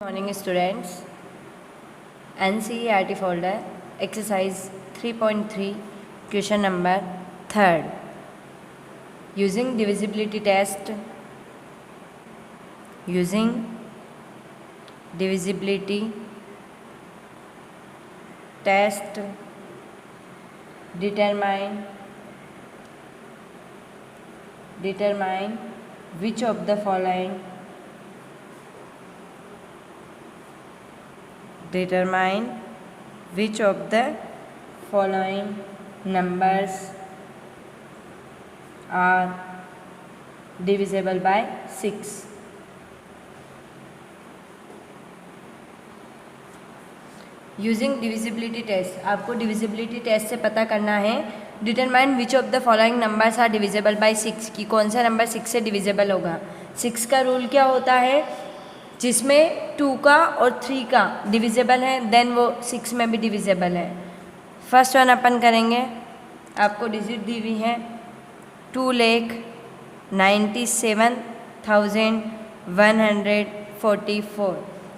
Morning students. NCERT folder exercise 3.3 question number 3rd using divisibility test determine which of the following numbers are divisible by 6. Using divisibility test, आपको divisibility test से पता करना है determine which of the following numbers are divisible by 6, कि कौन सा number 6 से divisible होगा. 6 का रूल क्या होता है, जिसमें 2 का और 3 का डिविजिबल है देन वो 6 में भी डिविजिबल है. फर्स्ट वन अपन करेंगे, आपको डिजिट दी हुई है 2,97,144.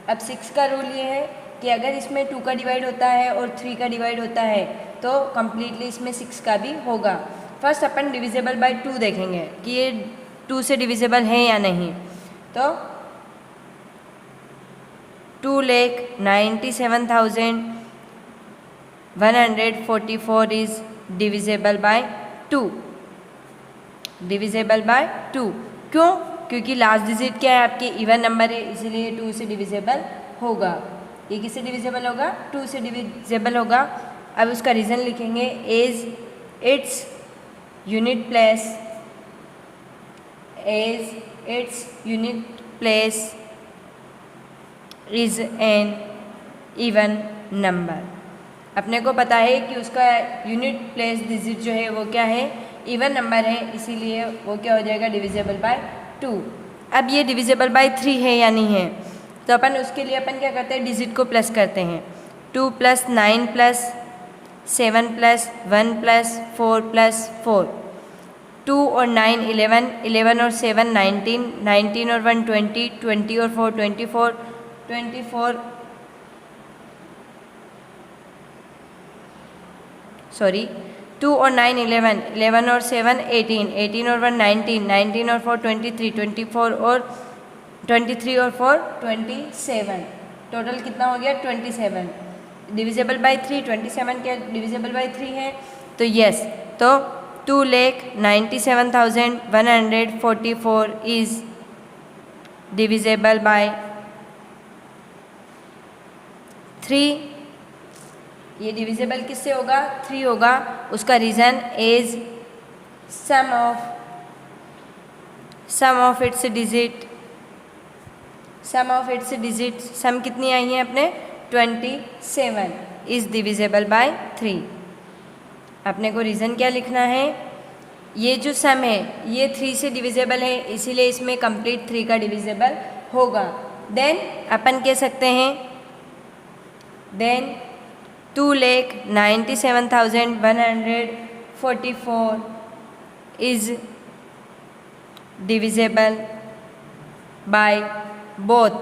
अब 6 का रूल ये है कि अगर इसमें 2 का डिवाइड होता है और 3 का डिवाइड होता है तो कम्प्लीटली इसमें 6 का भी होगा. फर्स्ट अपन डिविजिबल बाय 2 देखेंगे कि ये 2 से डिविजिबल है या नहीं. तो 2,97,144 इज डिविजिबल बाय 2. क्यों? क्योंकि लास्ट डिजिट क्या है आपके इवन नंबर है, इसीलिए 2 से डिविजिबल होगा. ये किससे डिविजिबल होगा? 2 से डिविजिबल होगा. अब उसका रीज़न लिखेंगे as its unit place is an even number. अपने को पता है कि उसका यूनिट प्लेस डिजिट जो है वो क्या है, इवन नंबर है, इसीलिए वो क्या हो जाएगा डिविजिबल बाय 2. अब ये डिविजिबल बाय 3 है या नहीं है, तो अपन उसके लिए अपन क्या करते हैं, डिजिट को प्लस करते हैं. 2 + 9 + 7 + 1 + 4 + 4. 2 और 9 11, 11 और 7 19, 19 और 1 20, 20 और 4 24, 24 सॉरी 2 और 9 11, 11 और 7 18, 18 और 1 19, 19 और 4 23, 24 और 23 और 4 27. टोटल कितना हो गया 27. डिविजिबल बाय 3, 27 क्या डिविजिबल बाय 3 है, तो यस. तो 2,97,144 इज डिविजिबल बाय 3. ये डिविजिबल किससे होगा, 3 होगा. उसका reason is sum of its digit. Sum कितनी आई है अपने 27 इज डिविजिबल बाय 3. अपने को रीज़न क्या लिखना है, ये जो सम है ये 3 से डिविजिबल है, इसीलिए इसमें कंप्लीट 3 का डिविजिबल होगा. देन अपन कह सकते हैं 2,97,144 is divisible by both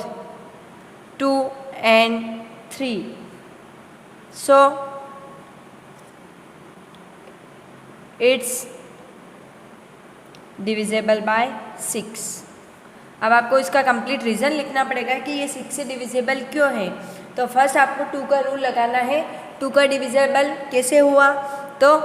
2 and 3. So it's divisible by 6. अब आपको इसका कंप्लीट रीज़न लिखना पड़ेगा कि ये 6 से डिविजिबल क्यों है. तो फर्स्ट आपको 2 का रूल लगाना है. 2 का डिविजिबल कैसे हुआ, तो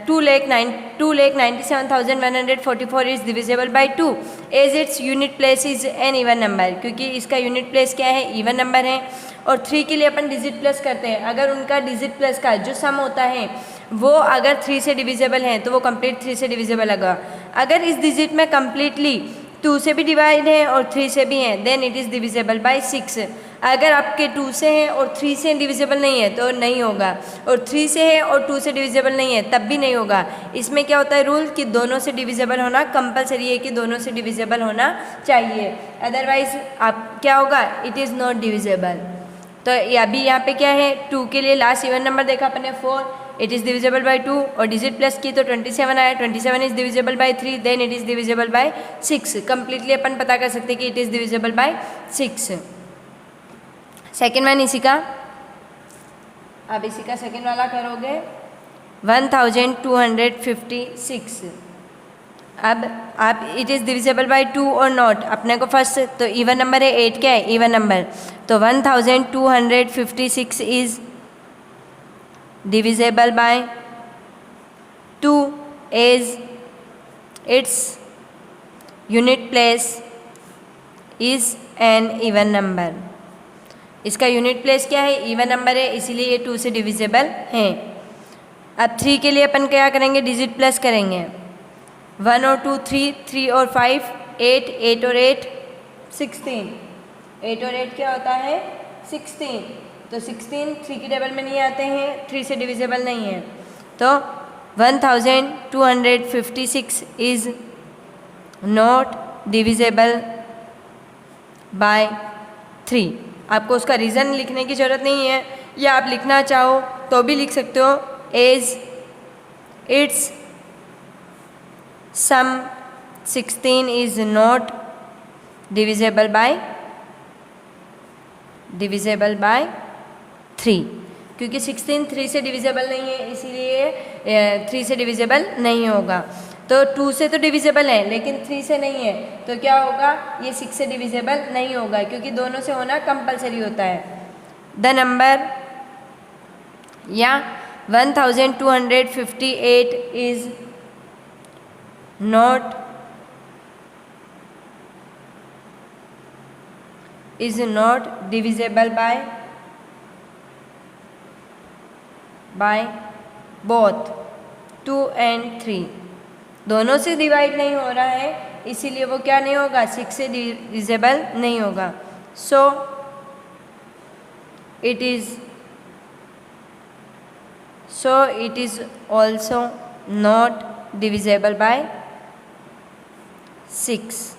2,97,144 is divisible by 2 as its unit place is an even number, क्योंकि इसका यूनिट प्लेस क्या है, इवन नंबर है. और 3 के लिए अपन डिजिट प्लस करते हैं. अगर उनका डिजिट प्लस का जो सम होता है वो अगर 3 से डिविजिबल है तो वो कंप्लीट 3 से डिविजिबल होगा. अगर इस डिजिट में कम्प्लीटली 2 से भी डिवाइड है और 3 से भी है then it is divisible by 6. अगर आपके 2 से हैं और 3 से डिविजिबल नहीं है तो नहीं होगा, और 3 से है और 2 से डिविजिबल नहीं है तब भी नहीं होगा. इसमें क्या होता है रूल कि दोनों से डिविजिबल होना कंपलसरी है, कि दोनों से डिविजिबल होना चाहिए, अदरवाइज आप क्या होगा, इट इज़ नॉट डिविजिबल. तो अभी यहाँ पे क्या है, 2 के लिए लास्ट इवन नंबर देखा अपने 4, इट इज़ डिविजिबल बाय 2 और डिजिट प्लस की तो 27 आया, 27 is divisible by 3 then it is divisible by 6. Completely अपन पता कर सकते हैं कि it is divisible by 6. Second one इसी का, अब इसी का सेकेंड वाला करोगे 1256। अब आप इट इज़ डिविजिबल बाय 2 और नॉट, अपने को फर्स्ट तो इवन नंबर है, 8 क्या है इवन नंबर, तो 1256 is divisible by 2 as its unit place is an even number. इसका यूनिट प्लेस क्या है, इवन नंबर है, इसीलिए ये 2 से डिविजिबल है। अब 3 के लिए अपन क्या करेंगे, डिजिट प्लस करेंगे। 1 और 2 3, 3 और 5 8, 8 और 8 16, 8 और 8 क्या होता है 16, तो 16 3 की टेबल में नहीं आते हैं, 3 से डिविजिबल नहीं है, तो 1256 इज़ नॉट डिविजिबल बाय 3। आपको उसका रीज़न लिखने की ज़रूरत नहीं है, या आप लिखना चाहो तो भी लिख सकते हो, as its sum 16 is not divisible by 3, क्योंकि 16 3 से डिविजिबल नहीं है, इसीलिए 3 से डिविजिबल नहीं होगा। तो 2 से तो डिविजिबल है लेकिन 3 से नहीं है, तो क्या होगा, ये 6 से डिविजिबल नहीं होगा, क्योंकि दोनों से होना कंपलसरी होता है। द नंबर या 1258 is not divisible by both 2 and 3, दोनों से डिवाइड नहीं हो रहा है, इसीलिए वो क्या नहीं होगा, 6 से डिविजिबल नहीं होगा। So it is also not divisible by 6।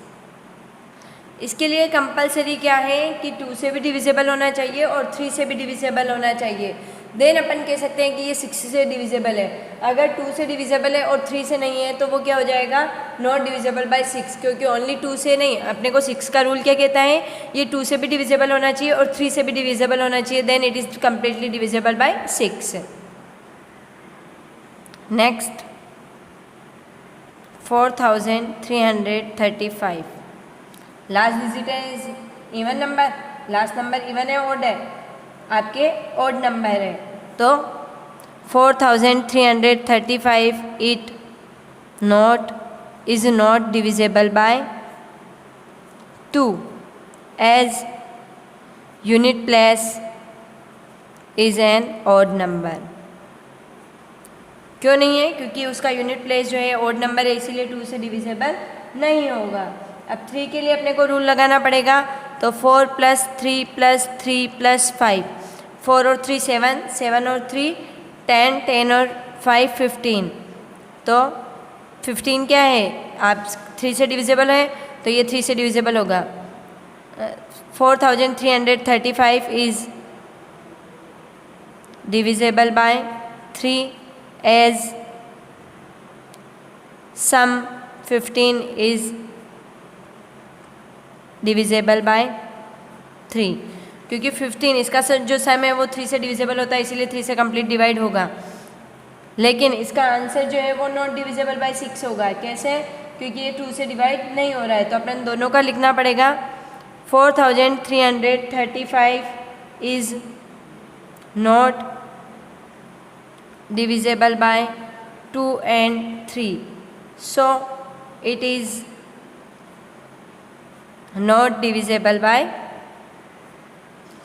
इसके लिए कंपलसरी क्या है कि 2 से भी डिविजिबल होना चाहिए और 3 से भी डिविजिबल होना चाहिए, देन अपन कह सकते हैं कि ये 6 से डिविजिबल है। अगर 2 से डिविजिबल है और 3 से नहीं है तो वो क्या हो जाएगा, नॉट डिविजिबल बाय 6, क्योंकि ओनली 2 से नहीं, अपने को 6 का रूल क्या कहता है, ये 2 से भी डिविजिबल होना चाहिए और 3 से भी डिविजिबल होना चाहिए, then it is completely divisible by 6। Next 4335, last digit है even number, last number even है ऑड है, आपके ऑड नंबर है, तो 4335 is not divisible by 2 as unit place is an odd number. क्यों नहीं है, क्योंकि उसका यूनिट प्लेस जो है ऑड नंबर है, इसीलिए 2 से डिविजिबल नहीं होगा। अब 3 के लिए अपने को रूल लगाना पड़ेगा, तो 4 + 3 + 3 + 5, 4 और 3 7, 7 और 3 10, 10 और 5 15, तो 15 क्या है, आप 3 से डिविजिबल है तो ये 3 से डिविजिबल होगा। 4335 is divisible by 3 as sum 15 is divisible by 3, क्योंकि 15 इसका जो सम है वो 3 से डिविजिबल होता है, इसीलिए 3 से कंप्लीट डिवाइड होगा, लेकिन इसका आंसर जो है वो नॉट डिविजिबल बाय 6 होगा। कैसे, क्योंकि ये 2 से डिवाइड नहीं हो रहा है, तो अपन दोनों का लिखना पड़ेगा। 4335 is not divisible by 2 and 3, so it is not divisible by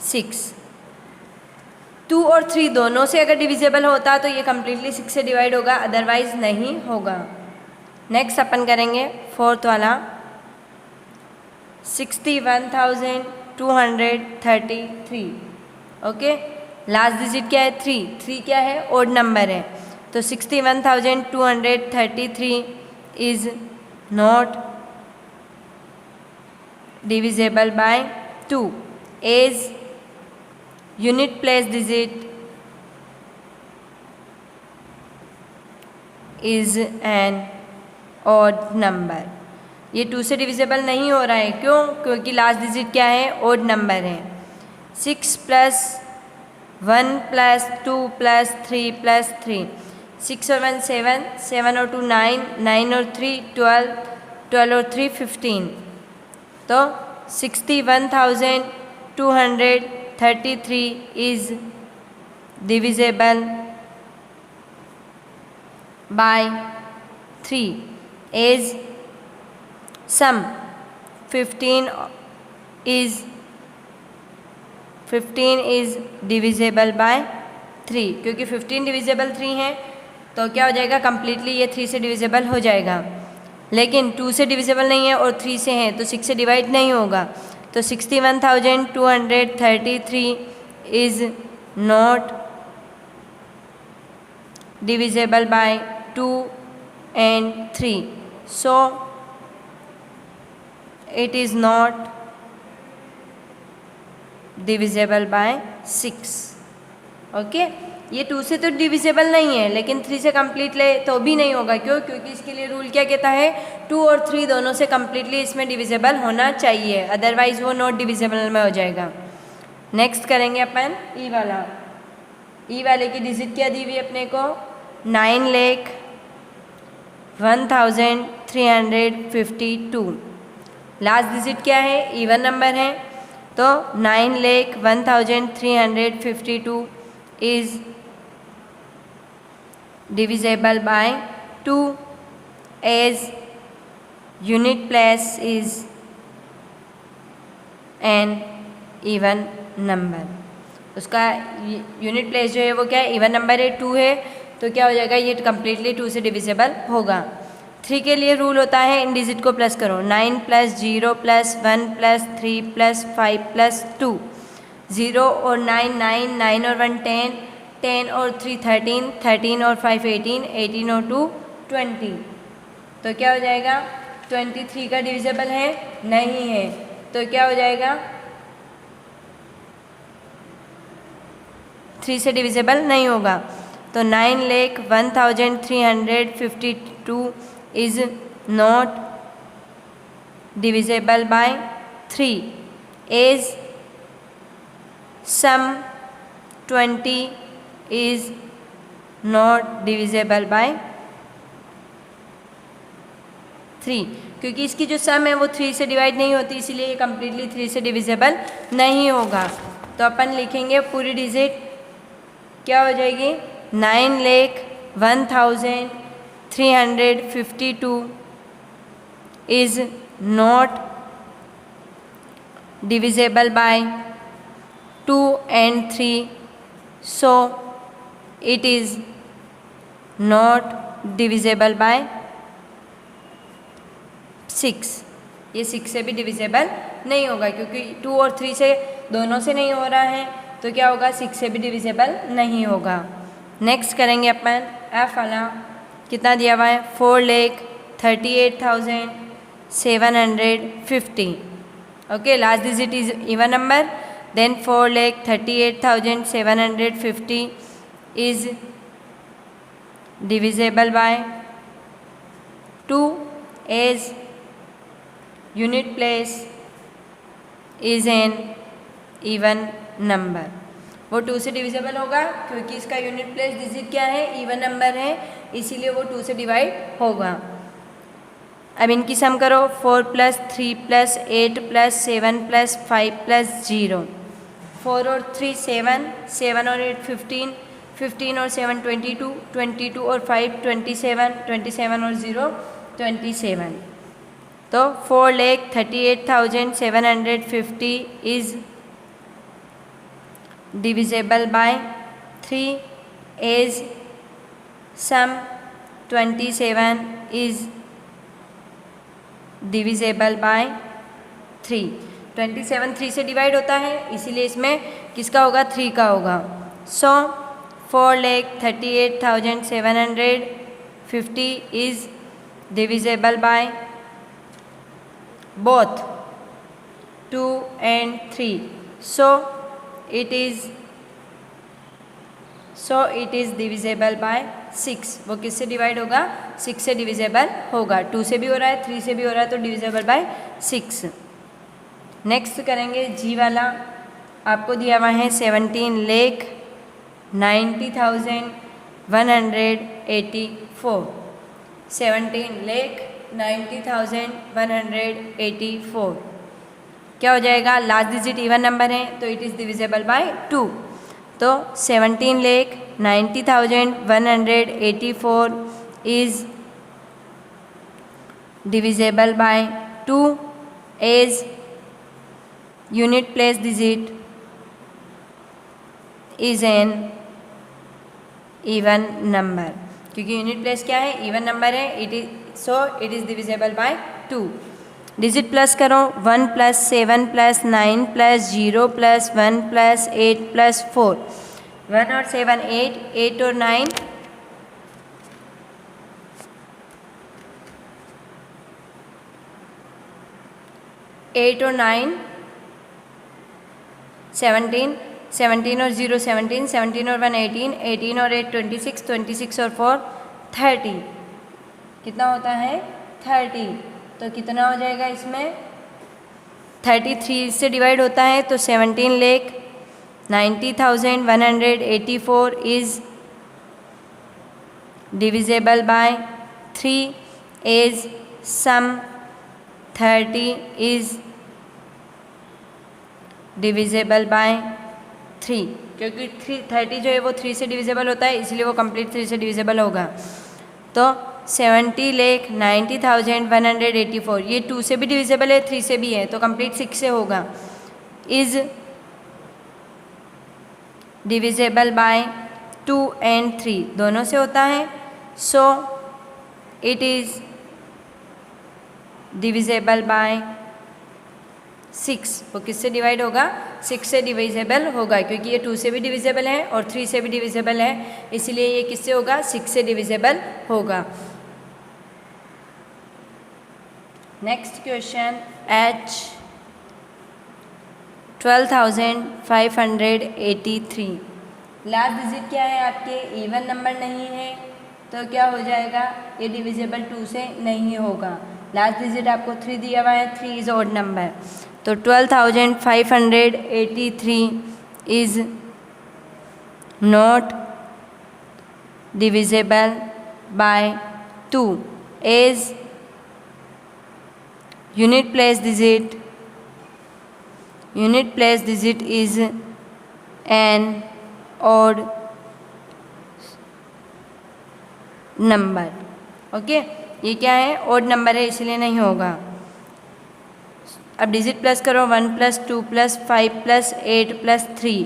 6। 2 और 3 दोनों से अगर डिविजिबल होता तो ये कम्प्लीटली 6 से डिवाइड होगा, अदरवाइज नहीं होगा। नेक्स्ट अपन करेंगे फोर्थ वाला 61,233। ओके, लास्ट डिजिट क्या है 3, 3 क्या है ओड नंबर है, तो 61,233 is not divisible by 2 as unit place digit is an odd number. ये 2 से डिविजिबल नहीं हो रहा है, क्यों, क्योंकि लास्ट डिजिट क्या है ओड नंबर है। 6 प्लस 1 प्लस 2 प्लस 3 प्लस 3, 6 और 1 7, 7 और 2 9, 9 और 3 12, 12 और 3 15, तो 61,233 is divisible by 3 as sum 15 is divisible by 3, क्योंकि 15 डिविजिबल 3 है तो क्या हो जाएगा, कंप्लीटली ये 3 से डिविजिबल हो जाएगा। लेकिन 2 से डिविजिबल नहीं है और 3 से है तो 6 से डिवाइड नहीं होगा, तो 61,233 is not divisible by 2 and 3, so it is not divisible by 6। Okay, ये 2 से तो डिविजिबल नहीं है, लेकिन 3 से कंप्लीट ले तो भी नहीं होगा। क्यों? क्योंकि इसके लिए रूल क्या कहता है, 2 और 3 दोनों से कंप्लीटली इसमें डिविजिबल होना चाहिए, अदरवाइज वो नॉट डिविजिबल में हो जाएगा। नेक्स्ट करेंगे अपन ई वाला। ई वाले की डिजिट क्या दी हुई अपने को, 9,01,352। लास्ट डिजिट क्या है, इवन नंबर है, तो 9,01,352 is divisible by 2 as unit place is an even number. उसका यूनिट प्लेस जो है वो क्या है, इवन नंबर है, 2 है, तो क्या हो जाएगा, ये कम्प्लीटली 2 से डिविजिबल होगा। 3 के लिए रूल होता है इन डिजिट को प्लस करो, 9 plus 0 plus 1 plus 3 plus 5 plus 2, 0 और 9 9, 9 और 1 10, 10 और 3 13, 13 और 5 18, 18 और 2 20, तो क्या हो जाएगा, 23 का डिविजिबल है, नहीं है, तो क्या हो जाएगा, 3 से डिविजिबल नहीं होगा, तो 9,01,352 is not divisible by 3 as sum 20 is not divisible by 3, क्योंकि इसकी जो सम है वो 3 से डिवाइड नहीं होती, इसीलिए ये कम्प्लीटली 3 से डिविजिबल नहीं होगा। तो अपन लिखेंगे पूरी डिजिट क्या हो जाएगी, 9,01,352 is not divisible by 2 and 3, so it is not divisible by 6। ये 6 से भी डिविजिबल नहीं होगा, क्योंकि 2 और 3 से दोनों से नहीं हो रहा है, तो क्या होगा, 6 से भी डिविजिबल नहीं होगा। नेक्स्ट करेंगे अपन एफ वाला। कितना दिया हुआ है, 4,38,750। Okay, last digit is even number, then 4,38,750 is divisible by 2 as unit place is an even number. वो 2 से डिविजिबल होगा क्योंकि इसका यूनिट प्लेस डिजिट क्या है, इवन नंबर है, इसीलिए वो 2 से डिवाइड होगा। अब इनकी सम करो, 4 plus 3 plus 8 plus 7 plus 5 plus 0, 4 और 3 7, 7 और 8 15, 15 और 7 22, 22 और 5 27, 27 और 0 27, तो 4,38,750 is divisible by 3 as sum 27 is divisible by 3। 27 3 से डिवाइड होता है, इसीलिए इसमें किसका होगा, 3 का होगा। सो 4,38,750 is divisible bye both 2 and 3, so it is divisible by 6। वो किससे डिवाइड होगा, 6 से डिविजिबल होगा। 2 से भी हो रहा है, 3 से भी हो रहा है, तो डिविजिबल बाय 6। नेक्स्ट करेंगे जी वाला। आपको दिया हुआ है 17,90,184। 17,90,184 क्या हो जाएगा? लास्ट डिजिट इवन नंबर है तो इट इज़ डिविजिबल बाय 2। तो 17,90,184 is divisible by 2 as unit place digit is an even number, क्योंकि यूनिट प्लेस क्या है? इवन नंबर है। It is divisible by 2। Digit plus करो 1 + 7 + 9 + 0 + 1 + 8 + 4। 1 और 7 8, 8 और 9 8 और 9 17, 17 और 0 17, 17 और 1 18, 18 और 8 26, 26 और 4 30। कितना होता है? 30। तो कितना हो जाएगा इसमें? 33 से डिवाइड होता है तो 17,90,184 is divisible by 3 as sum 30 is divisible by 3, क्योंकि 30 जो है वो 3 से डिविजिबल होता है, इसलिए वो कंप्लीट 3 से डिविजिबल होगा। तो 70,90,184 ये 2 से भी डिविजिबल है, 3 से भी है, तो कंप्लीट 6 से होगा। इज़ डिविजिबल बाय 2 and 3 दोनों से होता है। So it is divisible by 6। वो किससे डिवाइड होगा? 6 से डिविजिबल होगा, क्योंकि ये 2 से भी डिविजिबल है और 3 से भी डिविजिबल है, इसलिए ये किससे होगा? 6 से डिविजिबल होगा। Next question H 12,583। Last digit क्या है आपके? इवन नंबर नहीं है, तो क्या हो जाएगा? ये डिविजिबल 2 से नहीं होगा। लास्ट डिजिट आपको 3 दिया हुआ है, 3 इज़ ऑड नंबर। तो 12,583 is not divisible by 2 as unit place digit is an odd number। Okay, ये क्या है? odd नंबर है, इसलिए नहीं होगा। अब डिजिट प्लस करो 1 + 2 + 5 + 8 + 3।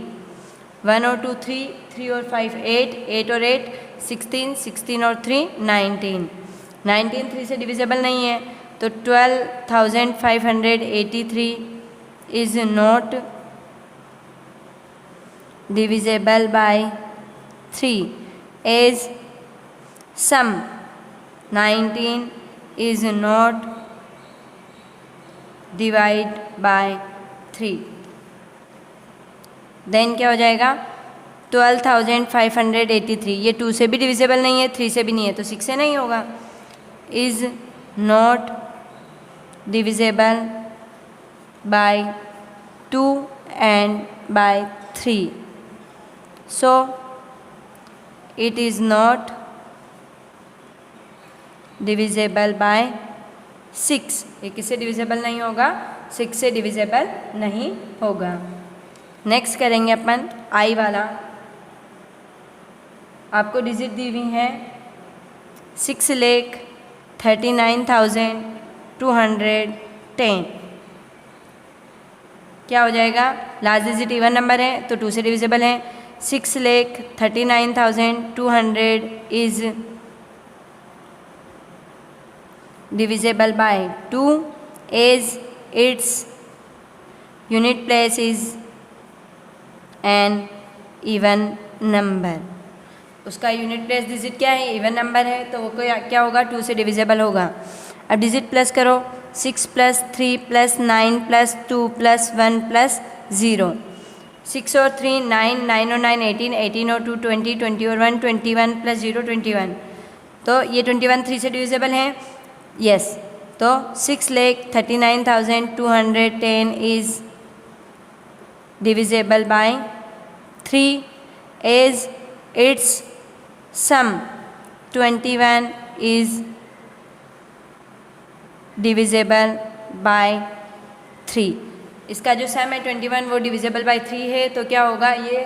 1 और 2 3, 3 और 5 8, 8 और 8 16, 16 और 3 19। 19 3 से डिविजिबल नहीं है, तो 12,583 is not divisible by 3 as sum 19 is not divide by 3। Then क्या हो जाएगा? 12,583 ये 2 से भी डिविजिबल नहीं है, 3 से भी नहीं है, तो 6 से नहीं होगा। Is not divisible by 2 and by 3, so it is not divisible by 6। ये किससे डिविजिबल नहीं होगा? 6 से डिविजिबल नहीं होगा। नेक्स्ट करेंगे अपन आई वाला। आपको डिजिट दी हुई है 6,39,210। क्या हो जाएगा? लास्ट डिजिट इवन नंबर है तो 2 से डिविजिबल है। 6,39,200 is divisible by 2 as its unit place is an even number। उसका यूनिट प्लेस डिजिट क्या है? इवन नंबर है, तो वो क्या होगा? 2 से डिविजिबल होगा। अब डिजिट प्लस करो 6 + 3 + 9 + 2 + 1 + 0। 6 और 3 9, 9 और 9 18, 18 और 2 20, 20 और 1 21 + 0 21। तो ये 21 3 से डिविजिबल है। यस, तो 6,39,210 is divisible by 3 as its sum 21 is divisible by 3। इसका जो सम है 21 वो डिविजिबल बाई 3 है, तो क्या होगा, ये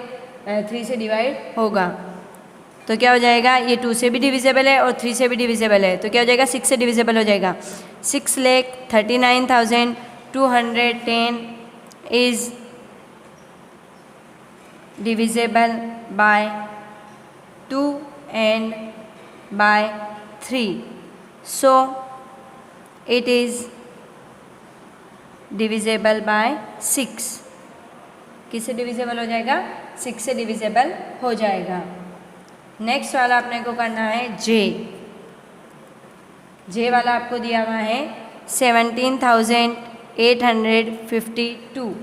3 से डिवाइड होगा। तो क्या हो जाएगा, ये 2 से भी डिविजिबल है और 3 से भी डिविजिबल है, तो क्या हो जाएगा, 6 से डिविजिबल हो जाएगा। 6,39,210 is divisible by 2 and by 3, so it is divisible by 6। किससे डिविजिबल हो जाएगा, 6 से डिविजिबल हो जाएगा। नेक्स्ट वाला अपने को करना है जे वाला आपको दिया हुआ है 17,852।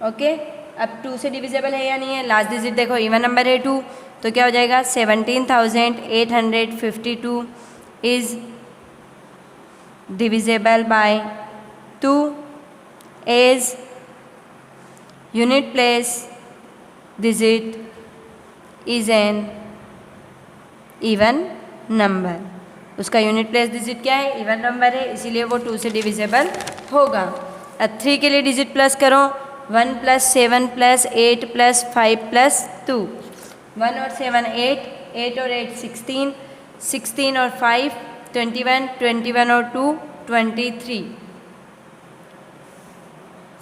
ओके, अब 2 से डिविजिबल है या नहीं है, लास्ट डिजिट देखो इवन नंबर है 2, तो क्या हो जाएगा 17,852 is divisible by 2 as unit place digit is an even number. उसका यूनिट प्लेस डिजिट क्या है, इवन नंबर है, इसीलिए वो 2 से डिविजिबल होगा। अब 3 के लिए डिजिट प्लस करो, 1 + 7 + 8 + 5 + 2, 1 और 7 8, 8 और 8 16, 16 और 5 21, 21 और 2 23।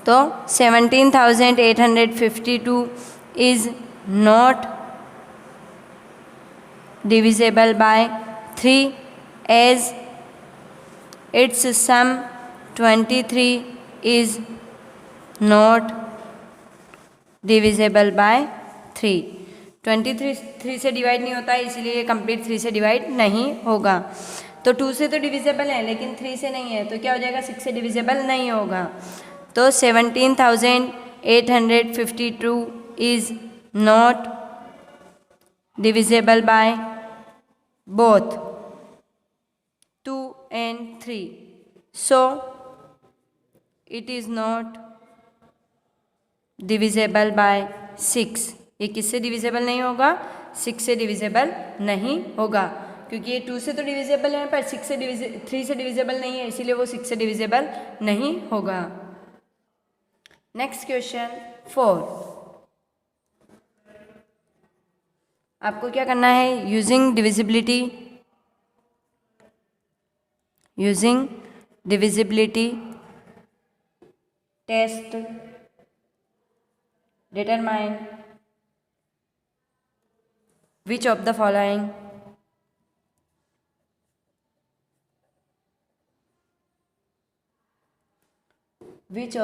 तो 17,852 is not divisible by 3 as its sum 23 is not divisible by 3। 23 3 से डिवाइड नहीं होता है, इसीलिए ये कंप्लीट 3 से डिवाइड नहीं होगा। तो 2 से तो डिविजिबल है लेकिन 3 से नहीं है, तो क्या हो जाएगा, 6 से डिविजिबल नहीं होगा। तो 17,852 is not divisible by both 2 and 3, so it is not divisible by 6। ये किससे डिविजिबल नहीं होगा, 6 से डिविजिबल नहीं होगा, क्योंकि ये 2 से तो डिविजिबल है पर 3 से डिविजिबल नहीं है, इसीलिए वो 6 से डिविजिबल नहीं होगा। नेक्स्ट क्वेश्चन 4, आपको क्या करना है, using divisibility test determine which of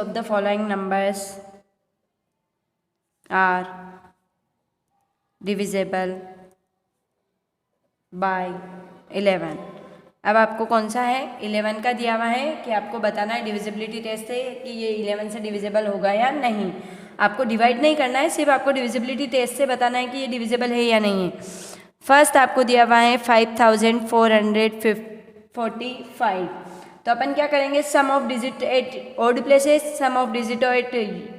the following numbers are divisible by 11। अब आपको कौन सा है, 11 का दिया हुआ है कि आपको बताना है डिविजिबिलिटी टेस्ट से कि ये 11 से डिविजिबल होगा या नहीं। आपको डिवाइड नहीं करना है, सिर्फ आपको डिविजिबिलिटी टेस्ट से बताना है कि ये डिविजिबल है या नहीं है। फर्स्ट आपको दिया हुआ है 5,445, तो अपन क्या करेंगे, sum of digit at odd places, sum of digit at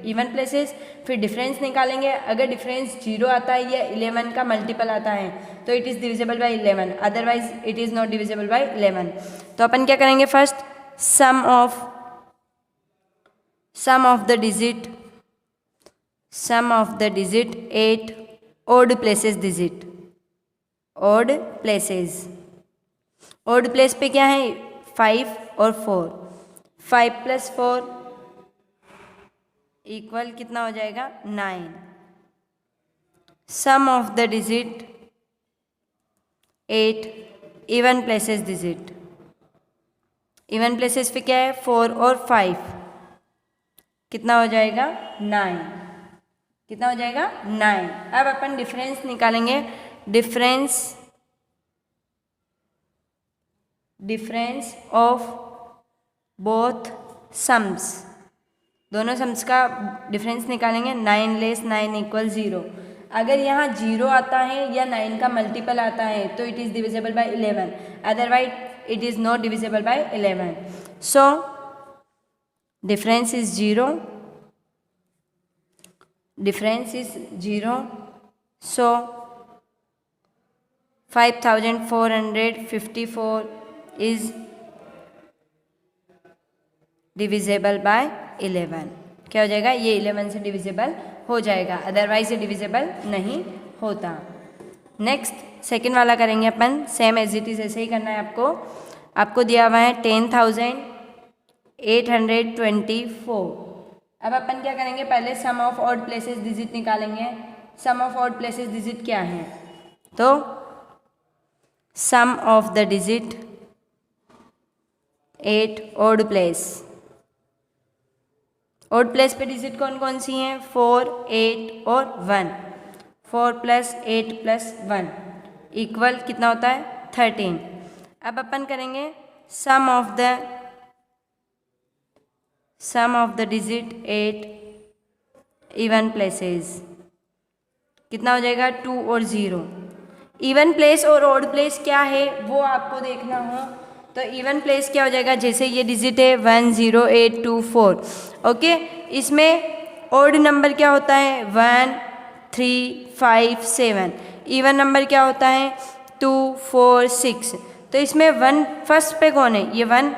even places, फिर डिफरेंस निकालेंगे। अगर डिफरेंस 0 आता है या 11 का मल्टीपल आता है तो it is divisible by 11, otherwise it is not divisible by 11। तो अपन क्या करेंगे, first sum of the digit at odd places digit, odd place पे क्या है, 5 और 4, 5 + 4 इक्वल कितना हो जाएगा, 9। Sum of the digit 8 even places digit, even places पे क्या है, 4 और 5, कितना हो जाएगा, 9। कितना हो जाएगा, 9। अब अपन डिफरेंस निकालेंगे, डिफरेंस ऑफ बोथ सम्स, दोनों सम्स का डिफरेंस निकालेंगे। 9 लेस 9 इक्वल 0। अगर यहाँ 0 आता है या 9 का मल्टीपल आता है तो it is divisible by 11, otherwise it is not divisible by 11। So difference is 0 difference is 0, so 5454 is divisible by 11। क्या हो जाएगा, ये 11 से डिविजेबल हो जाएगा, अदरवाइज ये डिविजेबल नहीं होता। नेक्स्ट सेकंड वाला करेंगे अपन, सेम एज इट इज़ ऐसे ही करना है आपको। आपको दिया हुआ है 10,824। अब अपन क्या करेंगे, पहले sum of odd places digit निकालेंगे। Sum of odd places digit क्या है, तो sum of the digit 8 odd place. Odd place पे डिजिट कौन कौन सी हैं, 4, 8 और 1। 4 + 8 + 1 इक्वल कितना होता है, 13। अब अपन करेंगे sum of the digit 8 even places. कितना हो जाएगा, 2 और 0। इवन प्लेस और ऑड प्लेस क्या है वो आपको देखना हो तो इवन प्लेस क्या हो जाएगा, जैसे ये डिजिट है 1 0 8 2 4, ओके। इसमें ऑड नंबर क्या होता है, 1 3 5 7। इवन नंबर क्या होता है, 2 4 6। तो इसमें 1 फर्स्ट पे कौन है, ये 1,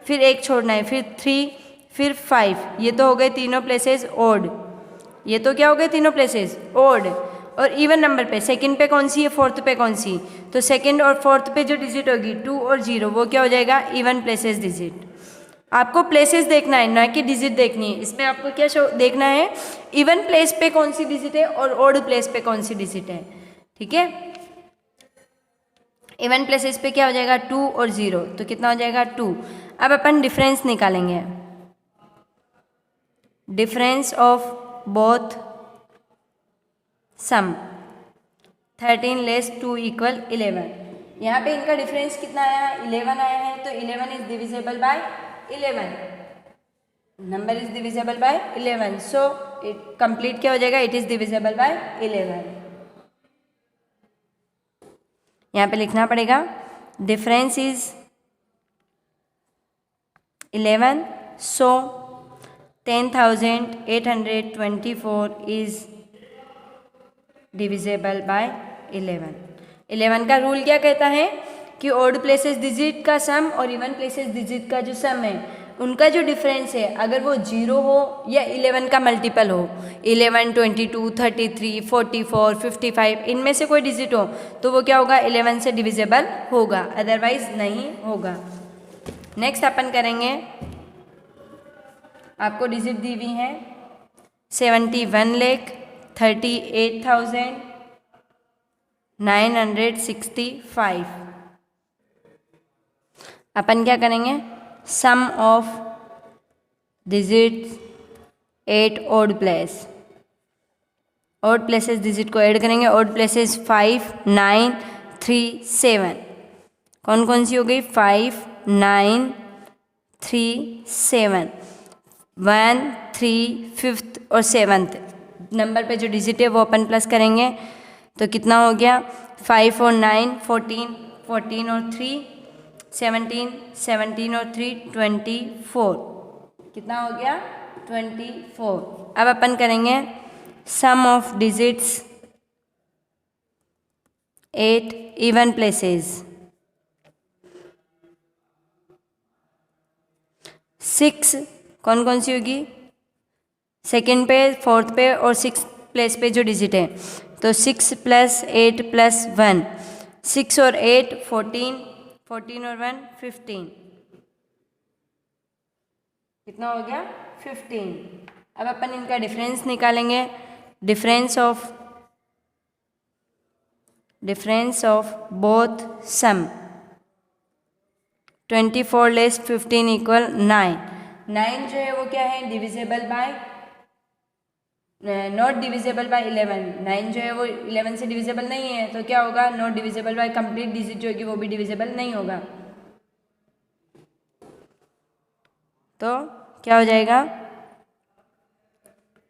फिर एक छोड़ना है, फिर 3, फिर 5। ये तो हो गए तीनों प्लेसेस ऑड। ये तो क्या हो गए तीनों प्लेसेस ऑड। और इवन नंबर पे सेकंड पे कौन सी है, फोर्थ पे कौन सी, तो सेकंड और फोर्थ पे जो डिजिट होगी 2 और 0 वो क्या हो जाएगा, इवन प्लेसेस डिजिट। आपको प्लेसेस देखना है ना कि डिजिट देखनी है। इसमें आपको क्या देखना है, इवन प्लेस पे कौन सी डिजिट है और ऑड प्लेस पे कौन सी डिजिट है, ठीक है। इवन प्लेसेस पे क्या हो जाएगा, 2 और 0, तो कितना हो जाएगा 2। अब अपन डिफरेंस निकालेंगे, difference of both sum 13 less 2 equal 11। यहाँ पे इनका डिफरेंस कितना आया, 11 आया है, तो 11 is divisible by 11। Number is divisible by 11, so it complete क्या हो जाएगा, इट इज डिविजेबल बाय 11। यहाँ पे लिखना पड़ेगा difference is 11, so 10,824 is divisible by 11। 11 का रूल क्या कहता है कि ऑड प्लेसेस डिजिट का सम और इवन प्लेसेस डिजिट का जो सम है उनका जो डिफरेंस है अगर वो 0 हो या 11 का मल्टीपल हो, 11 22 33 44 55 इनमें से कोई डिजिट हो तो वो क्या होगा, 11 से डिविजेबल होगा, अदरवाइज नहीं होगा। नेक्स्ट अपन करेंगे, आपको डिजिट दी हुई है 71,38,965। अपन क्या करेंगे, sum of digits 8 odd place, odd places digit को ऐड करेंगे। ऑड प्लेसेस 5 9 3 7, कौन कौन सी हो गई, 5 9 3 7, 1 3 5th और 7th नंबर पे जो डिजिट है वो अपन प्लस करेंगे, तो कितना हो गया, 5 और 9 14, 14 और 3 17, 17 और 3 24, कितना हो गया 24। अब अपन करेंगे sum of digits 8 even places. 6 कौन कौन सी होगी, सेकंड पे, फोर्थ पे और 6th प्लेस पे जो डिजिट है, तो 6 + 8 + 1, 6 और 8 14, 14 और 1 15, कितना हो गया 15। अब अपन इनका डिफरेंस निकालेंगे, difference of both sum 24 less 15 equal 9। 9 जो है वो क्या है, divisible by, not divisible by 11। 9 जो है वो 11 से डिविजेबल नहीं है, तो क्या होगा, not divisible by complete digit जो होगी वो भी डिविजेबल नहीं होगा, तो क्या हो जाएगा,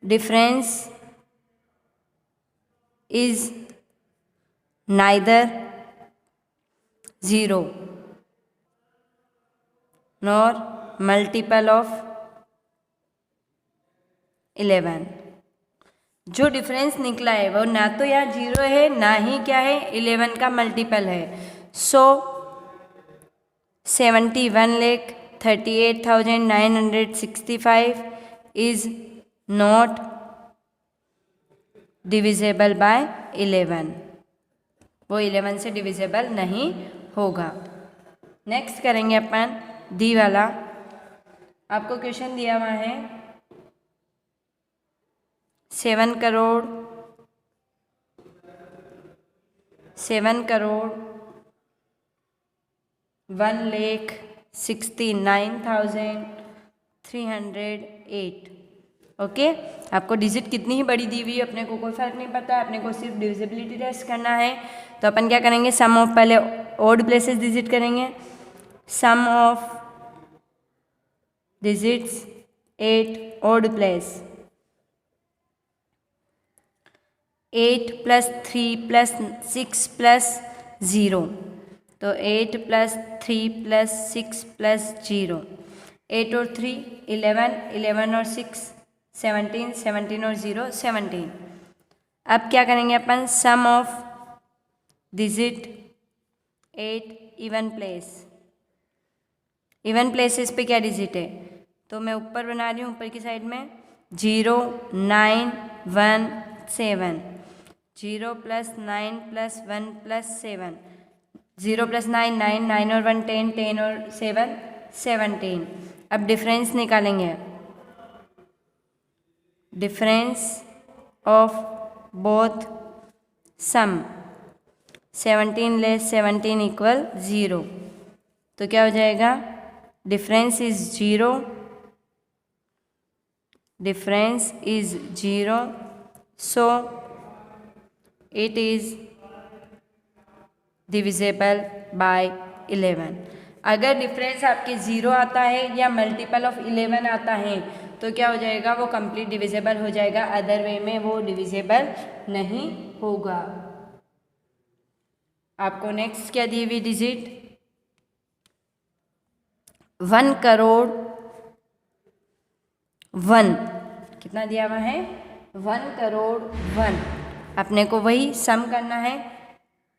difference is neither 0 nor multiple of 11। जो डिफरेंस निकला है वो ना तो यहाँ 0 है ना ही क्या है 11 का मल्टीपल है। सो 71,38,965 इज नॉट डिविजिबल बाय 11, वो 11 से डिविजिबल नहीं होगा। नेक्स्ट करेंगे अपन डी वाला। आपको क्वेश्चन दिया हुआ है 7 करोड़ 1,69,308। ओके, आपको डिजिट कितनी ही बड़ी दी हुई है अपने को कोई फर्क नहीं पड़ता, अपने को सिर्फ डिविजिबिलिटी टेस्ट करना है। तो अपन क्या करेंगे, सम ऑफ पहले ओड प्लेसेस डिजिट करेंगे। Sum of digits 8 odd place, 8 + 3 + 6 + 0, तो 8 + 3 + 6 + 0, 8 और 3 11, 11 और 6 17, 17 और 0 17। अब क्या करेंगे अपन, sum of digit 8 even place. Even places पे क्या डिजिट है, तो मैं ऊपर बना रही हूँ, ऊपर की साइड में 0 9 1 7, 0 + 9 + 1 + 7, 0 + 9 9, 9 और 1 10, 10 और 7 17। अब डिफरेंस निकालेंगे, difference of both sum 17 less 17 equal 0, तो क्या हो जाएगा, difference is 0, difference is 0, so it is divisible by 11। अगर डिफरेंस आपके 0 आता है या मल्टीपल ऑफ 11 आता है तो क्या हो जाएगा, वो कंप्लीट डिविजिबल हो जाएगा, अदर वे में वो डिविजिबल नहीं होगा। आपको नेक्स्ट क्या दी हुई डिजिट, 1 करोड़ 1, कितना दिया हुआ है 1 करोड़ 1। अपने को वही सम करना है,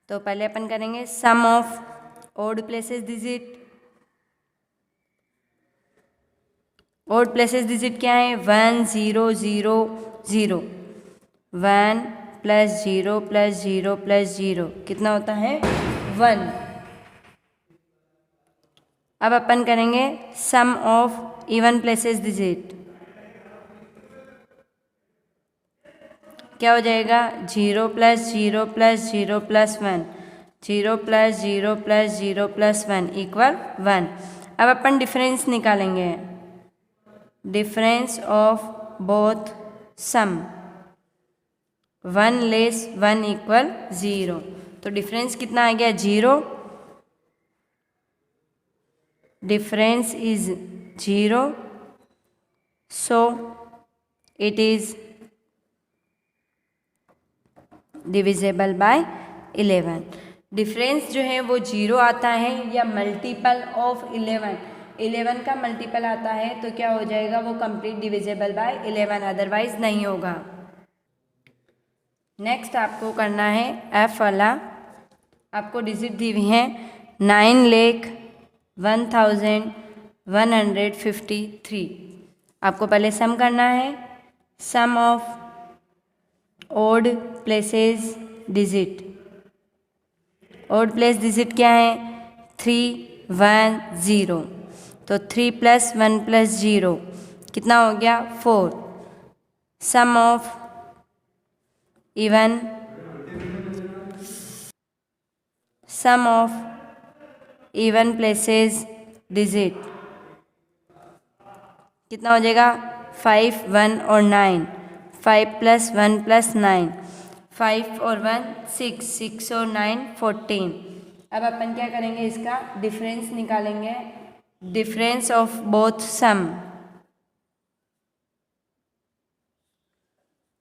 तो पहले अपन करेंगे sum of odd places digit. Odd places digit क्या है, 1 0 0 0, 1 + 0 + 0 + 0 कितना होता है 1। अब अपन करेंगे sum of even places digit, क्या हो जाएगा, 0 + 0 + 0 + 1, 0 + 0 + 0 + 1 इक्वल 1। अब अपन डिफरेंस निकालेंगे, difference of both sum 1 less 1 equal 0, तो डिफरेंस कितना आ गया 0, difference is 0, so it is divisible by 11। Difference जो है वो 0 आता है या मल्टीपल ऑफ 11 का मल्टीपल आता है तो क्या हो जाएगा, वो कंप्लीट डिविजिबल बाय 11, अदरवाइज नहीं होगा। नेक्स्ट आपको करना है एफ वाला। आपको डिजिट दी हुई है 9,01,153। आपको पहले सम करना है, sum of odd places digit. Odd place digit क्या है, 3 1 0, तो 3 + 1 + 0 कितना हो गया 4। Sum of even, sum of even places digit कितना हो जाएगा, 5 1 और 9, 5 + 1 + 9, 5 और 1 6, 6 और 9 14। अब अपन क्या करेंगे, इसका डिफरेंस निकालेंगे, difference of both sum,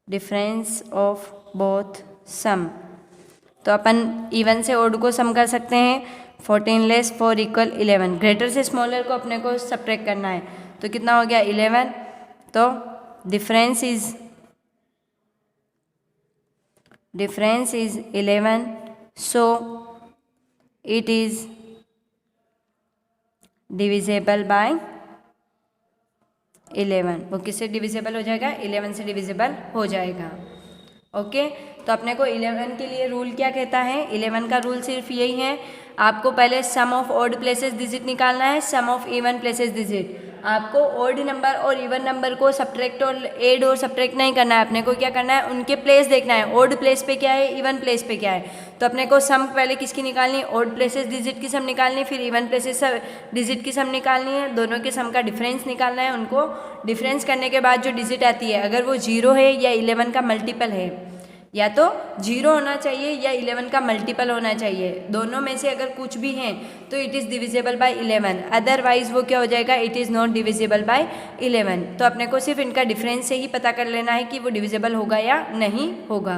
difference of both sum, तो अपन इवन से ओड को सम कर सकते हैं। 14 लेस 4 इक्वल 11, ग्रेटर से स्मॉलर को अपने को सब्ट्रैक्ट करना है, तो कितना हो गया 11, तो difference is difference is 11, so it is divisible by 11। वो किससे डिविजिबल हो जाएगा? 11 से डिविजिबल हो जाएगा। ओके, तो अपने को 11 के लिए रूल क्या कहता है? 11 का रूल सिर्फ यही है, आपको पहले sum of odd places digit निकालना है, sum of even places digit. आपको ऑड नंबर और इवन नंबर को सब्ट्रैक्ट और ऐड और सब्ट्रैक्ट नहीं करना है, अपने को क्या करना है? उनके प्लेस देखना है, ऑड प्लेस पे क्या है, इवन प्लेस पे क्या है। तो अपने को सम पहले किसकी निकालनी है? ऑड प्लेसेस डिजिट की सम निकालनी है, फिर इवन प्लेसेस डिजिट की सम निकालनी है, दोनों के सम का डिफरेंस निकालना है। उनको डिफरेंस करने के बाद जो डिजिट आती है, अगर वो 0 है या 11 का मल्टीपल है, या तो 0 होना चाहिए या 11 का मल्टीपल होना चाहिए, दोनों में से अगर कुछ भी है तो it is divisible by 11, otherwise वो क्या हो जाएगा? It is not divisible by 11। तो अपने को सिर्फ इनका डिफरेंस से ही पता कर लेना है कि वो डिविजिबल होगा या नहीं होगा।